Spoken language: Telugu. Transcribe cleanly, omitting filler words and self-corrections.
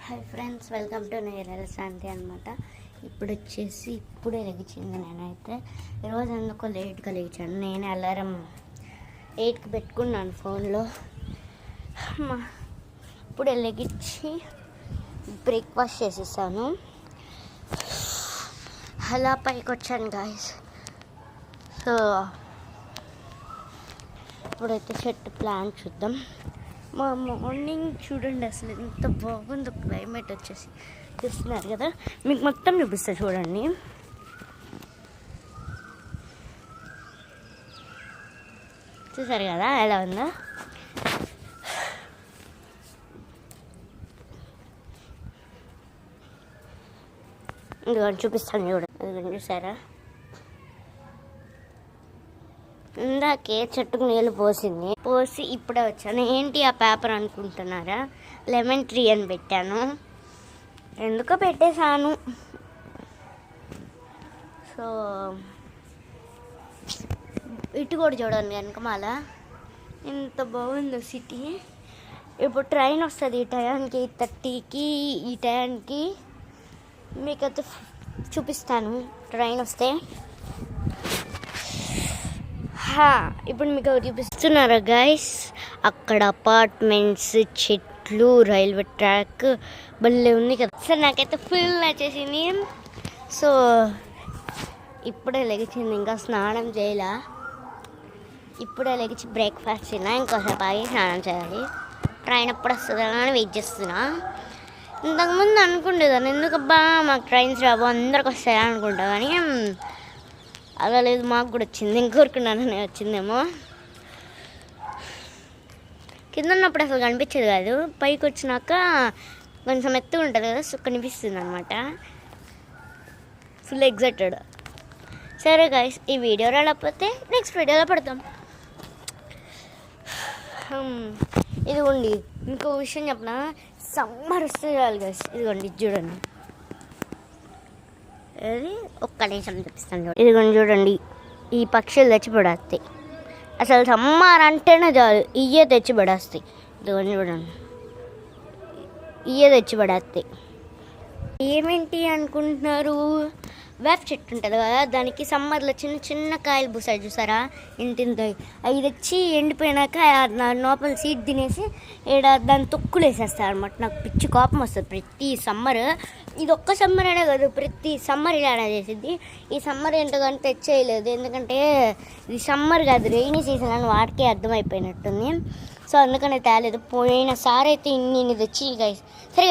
Hi friends, welcome to Nerala శాంతి అనమాట. ఇప్పుడే లెగిచింది. నేనైతే ఈరోజు ఎందుకో లేట్గా లేచాను. నేను అలారం 8కి పెట్టుకున్నాను ఫోన్లో. ఇప్పుడే లెగిచ్చి బ్రేక్ఫాస్ట్ చేసేసాను. అలా పైకి వచ్చాను గాయస్. సో ఇప్పుడైతే చెట్టు ప్లాన్ చూద్దాం. మా మార్నింగ్ చూడండి, అసలు ఎంత బాగుందో క్లైమేట్ వచ్చేసి. చూస్తున్నారు కదా, మీకు మొత్తం చూపిస్తా చూడండి. చూసారు కదా ఎలా ఉందో. ఇదిగోండి చూపిస్తాను చూడండి. ఇదిగోండి చూసారా, ఇందాకే చెట్టుకు నీళ్ళు పోసి ఇప్పుడే వచ్చాను. ఏంటి ఆ పేపర్ అనుకుంటున్నారా? లెమన్ ట్రీ అని పెట్టాను. ఎందుకో పెట్టేశాను. సో ఇటు కూడా చూడండి వెనకమాల ఎంత బాగుందో సిటీ. ఇప్పుడు ట్రైన్ వస్తుంది ఈ టయానికి, 8:30కి. ఈ టయానికి మీకైతే చూపిస్తాను ట్రైన్ వస్తే. ఇప్పుడు మీకు చూపిస్తున్నారా గైస్, అక్కడ అపార్ట్మెంట్స్, చెట్లు, రైల్వే ట్రాక్ భలే ఉంది కదా. సార్ నాకైతే ఫుల్ నచ్చేసింది. సో ఇప్పుడే లెగిచింది, ఇంకా స్నానం చేయాల. ఇప్పుడే లెగిచి బ్రేక్ఫాస్ట్ తిన్నా. ఇంకోసేపు ఆగి స్నానం చేయాలి. ట్రైన్ ఎప్పుడు వస్తుందా అని వెయిట్ చేస్తున్నా. ఇంతకుముందు అనుకుంటేదాన్ని, ఎందుకబ్బా మాకు ట్రైన్స్ రావు, అందరికి వస్తాయా అనుకుంటా. కానీ అలా లేదు, మాకు కూడా వచ్చింది. ఇంకోరుకున్నాను నేను వచ్చిందేమో. కింద ఉన్నప్పుడు అసలు కనిపించేది కాదు, పైకి వచ్చినాక కొంచెం ఎత్తుగా ఉంటుంది కదా, సో కనిపిస్తుంది అనమాట. Full excited. సరే గైస్, ఈ వీడియో రాకపోతే నెక్స్ట్ వీడియోలో పెడతాం. ఇదిగోండి ఇంకో విషయం చెప్పిన, సమ్మర్ వస్తే చాలు గైస్. ఇదిగోండి చూడండి, అది ఒక్క నిమిషం చూపిస్తాను. ఇదిగోండి చూడండి, ఈ పక్షులు తెచ్చి పడేస్తాయి. అసలు సమ్మర్ అంటేనే చాలు ఇయ్యే తెచ్చి పడేస్తాయి. ఇదిగోండి చూడండి, ఇయ్యే తెచ్చి పడేస్తాయి. ఏమేంటి అనుకుంటున్నారు? వేప చెట్టు ఉంటుంది కదా, దానికి సమ్మర్లో చిన్న చిన్న కాయలు పూసాడు చూసారా, ఇంటింతాయి. అవి తెచ్చి ఎండిపోయినాక లోపల సీడ్ తినేసి దాని తొక్కులు వేసేస్తారు అనమాట. నాకు పిచ్చి కోపం వస్తుంది ప్రతి సమ్మర్. ఇది ఒక్క సమ్మర్ అనే కాదు, ప్రతి సమ్మర్ ఇలా చేసింది. ఈ సమ్మర్ ఎంతకంటే తెచ్చేయలేదు, ఎందుకంటే ఇది సమ్మర్ కాదు, రెయినీ సీజన్ అని వాటికే అర్థమైపోయినట్టుంది. సో అందుకనే తేలేదు. పోయిన సారి అయితే ఇన్ని తెచ్చి సరే